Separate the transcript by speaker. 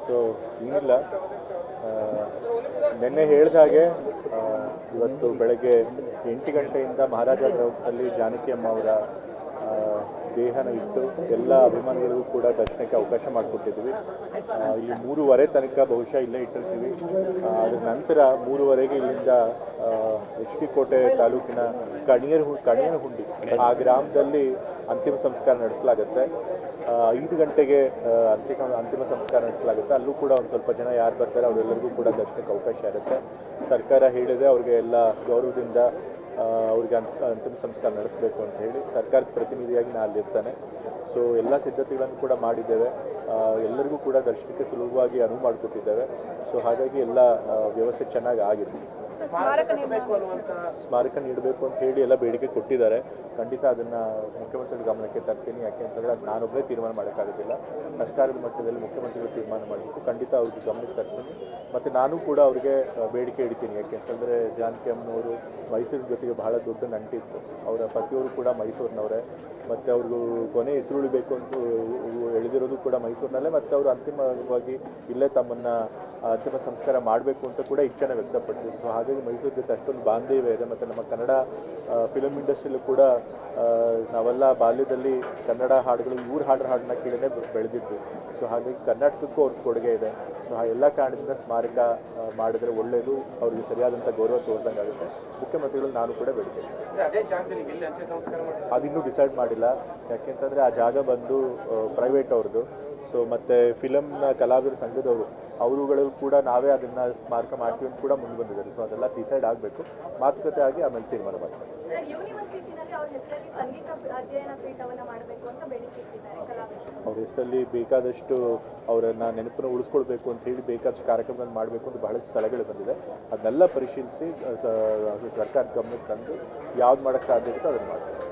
Speaker 1: So ಏನಿಲ್ಲ, ನಿನ್ನೆ ಹೇಳಿದ ಹಾಗೆ ಇವತ್ತು ಬೆಳಗ್ಗೆ 8 ಗಂಟೆಯಿಂದ ಮಹಾರಾಜ ಗ್ರೌಂಡ್ಸ್ನಲ್ಲಿ ಜಾನಕಿ ಅಮ್ಮ ಅವರ ದೇಹನ ಇಟ್ಟು ಎಲ್ಲ ಅಭಿಮಾನಿಗಳಿಗೂ ಕೂಡ ದರ್ಶನಕ್ಕೆ ಅವಕಾಶ ಮಾಡಿಕೊಟ್ಟಿದ್ವಿ. ಇಲ್ಲಿ 3:15 ತನಕ ಬಹುಶಃ ಇಲ್ಲೇ ಇಟ್ಟಿರ್ತೀವಿ. ಅದರ ನಂತರ 3:15ಗೆ ಇಲ್ಲಿಂದ ಎಚ್ ಡಿ ಕೋಟೆ ತಾಲೂಕಿನ ಕಣಿಯನಹುಂಡಿ ಆ ಗ್ರಾಮದಲ್ಲಿ ಅಂತಿಮ ಸಂಸ್ಕಾರ ನಡೆಸಲಾಗುತ್ತೆ. 5 ಗಂಟೆಗೆ ಅಂತಿಮ ಸಂಸ್ಕಾರ ನಡೆಸಲಾಗುತ್ತೆ. ಅಲ್ಲೂ ಕೂಡ ಒಂದು ಸ್ವಲ್ಪ ಜನ ಯಾರು ಬರ್ತಾರೆ ಅವರೆಲ್ಲರಿಗೂ ಕೂಡ ದರ್ಶನಕ್ಕೆ ಅವಕಾಶ ಇರುತ್ತೆ. ಸರ್ಕಾರ ಹೇಳಿದೆ ಅವ್ರಿಗೆ ಎಲ್ಲ ಗೌರವದಿಂದ ಅವ್ರಿಗೆ ಅಂತಿಮ ಸಂಸ್ಕಾರ ನಡೆಸಬೇಕು ಅಂತ ಹೇಳಿ ಸರ್ಕಾರದ ಪ್ರತಿನಿಧಿಯಾಗಿ ನಾನು ಅಲ್ಲಿರ್ತಾನೆ. ಸೊ ಎಲ್ಲ ಸಿದ್ಧತೆಗಳನ್ನು ಕೂಡ ಮಾಡಿದ್ದೇವೆ. ಎಲ್ಲರಿಗೂ ಕೂಡ ದರ್ಶನಕ್ಕೆ ಸುಲಭವಾಗಿ ಅನುವು ಮಾಡಿಕೊಟ್ಟಿದ್ದೇವೆ. ಸೊ ಹಾಗಾಗಿ ಎಲ್ಲ ವ್ಯವಸ್ಥೆ ಚೆನ್ನಾಗಿ ಆಗಿದೆ. ಸ್ಮಾರಕ ನೀಡಬೇಕು ಅಂತ ಹೇಳಿ ಎಲ್ಲ ಬೇಡಿಕೆ ಕೊಟ್ಟಿದ್ದಾರೆ. ಖಂಡಿತ ಅದನ್ನು ಮುಖ್ಯಮಂತ್ರಿಗಳ ಗಮನಕ್ಕೆ ತರ್ತೀನಿ. ಯಾಕೆಂತಂದರೆ ಅದು ನಾನೊಬ್ಬರೇ ತೀರ್ಮಾನ ಮಾಡೋಕ್ಕಾಗೋದಿಲ್ಲ. ಸರ್ಕಾರದ ಮಟ್ಟದಲ್ಲಿ ಮುಖ್ಯಮಂತ್ರಿಗಳು ತೀರ್ಮಾನ ಮಾಡಬೇಕು. ಖಂಡಿತ ಅವ್ರಿಗೆ ಗಮನಕ್ಕೆ ತರ್ತೀನಿ. ಮತ್ತು ನಾನು ಕೂಡ ಅವರಿಗೆ ಬೇಡಿಕೆ ಇಡ್ತೀನಿ. ಯಾಕೆಂತಂದರೆ ಜಾನಕಿ ಅಮ್ಮನವರು ಮೈಸೂರಿನ ಜೊತೆಗೆ ಬಹಳ ದೊಡ್ಡ ನಂಟಿತ್ತು. ಅವರ ಪತಿಯವರು ಕೂಡ ಮೈಸೂರಿನವರೇ, ಮತ್ತು ಅವ್ರಿಗೂ ಕೊನೆ ಹೆಸರು ಉಳಿಬೇಕು ಅಂತ ಎಳೆದಿರೋದು ಕೂಡ ಮೈಸೂರಿನಲ್ಲೇ. ಮತ್ತು ಅವರು ಅಂತಿಮವಾಗಿ ಇಲ್ಲೇ ತಮ್ಮನ್ನು ಅಂತಿಮ ಸಂಸ್ಕಾರ ಮಾಡಬೇಕು ಅಂತ ಕೂಡ ಇಚ್ಛೆನ ವ್ಯಕ್ತಪಡಿಸಿದ್ರು. ಸೊ ಹಾಗಾಗಿ ಮೈಸೂರು ಜೊತೆ ಅಷ್ಟೊಂದು ಬಾಂಧವ್ಯ ಇದೆ. ಮತ್ತು ನಮ್ಮ ಕನ್ನಡ ಫಿಲಮ್ ಇಂಡಸ್ಟ್ರಿಯಲ್ಲೂ ಕೂಡ ನಾವೆಲ್ಲ ಬಾಲ್ಯದಲ್ಲಿ ಕನ್ನಡ ಹಾಡುಗಳು ಇವ್ರ ಹಾಡನ್ನ ಕೇಳಿನೇ ಬೆಳೆದಿದ್ದು. ಸೊ ಹಾಗಾಗಿ ಕರ್ನಾಟಕಕ್ಕೂ ಅವ್ರ ಕೊಡುಗೆ ಇದೆ. ಸೊ ಆ ಎಲ್ಲ ಕಾರಣದಿಂದ ಸ್ಮಾರಕ ಮಾಡಿದ್ರೆ ಒಳ್ಳೆಯದು, ಅವ್ರಿಗೆ ಸರಿಯಾದಂಥ ಗೌರವ ತೋರಿದಂಗೆ ಆಗುತ್ತೆ. ಮುಖ್ಯಮಂತ್ರಿಗಳು ನಾನು ಕೂಡ ಬೇಡ್ತೇನೆ. ಅದಿನ್ನೂ ಡಿಸೈಡ್ ಮಾಡಿಲ್ಲ. ಯಾಕೆಂತಂದರೆ ಆ ಜಾಗ ಬಂದು ಪ್ರೈವೇಟ್ ಅವ್ರದ್ದು. ಸೊ ಮತ್ತು ಫಿಲಮ್ನ ಕಲಾವಿದರ ಸಂಘದವರು ಅವರುಗಳು ಕೂಡ ನಾವೇ ಅದನ್ನು ಸ್ಮಾರಕ ಮಾಡ್ತೀವಿ ಅಂತ ಕೂಡ ಮುಂದೆ ಬಂದಿದ್ದಾರೆ. ಸೊ ಅದೆಲ್ಲ ಡಿಸೈಡ್ ಆಗಬೇಕು, ಮಾತುಕತೆ ಆಗಿ ಆಮೇಲೆ ತೀರ್ಮಾನ ಮಾಡ್ತಾರೆ. ಅವ್ರ ಹೆಸರಲ್ಲಿ ಬೇಕಾದಷ್ಟು ಅವರನ್ನು ನೆನಪನ್ನು ಉಳಿಸ್ಕೊಳ್ಬೇಕು ಅಂತ ಹೇಳಿ ಬೇಕಾದಷ್ಟು ಕಾರ್ಯಕ್ರಮಗಳನ್ನು ಮಾಡಬೇಕು ಅಂತ ಬಹಳಷ್ಟು ಸಲಹೆಗಳು ಬಂದಿದೆ. ಅದನ್ನೆಲ್ಲ ಪರಿಶೀಲಿಸಿ ಸರ್ಕಾರದ ಗಮನಕ್ಕೆ ತಂದು ಯಾವ್ದು ಮಾಡೋಕ್ಕೆ ಸಾಧ್ಯ ಇರುತ್ತೋ ಅದನ್ನು ಮಾಡ್ತಾರೆ.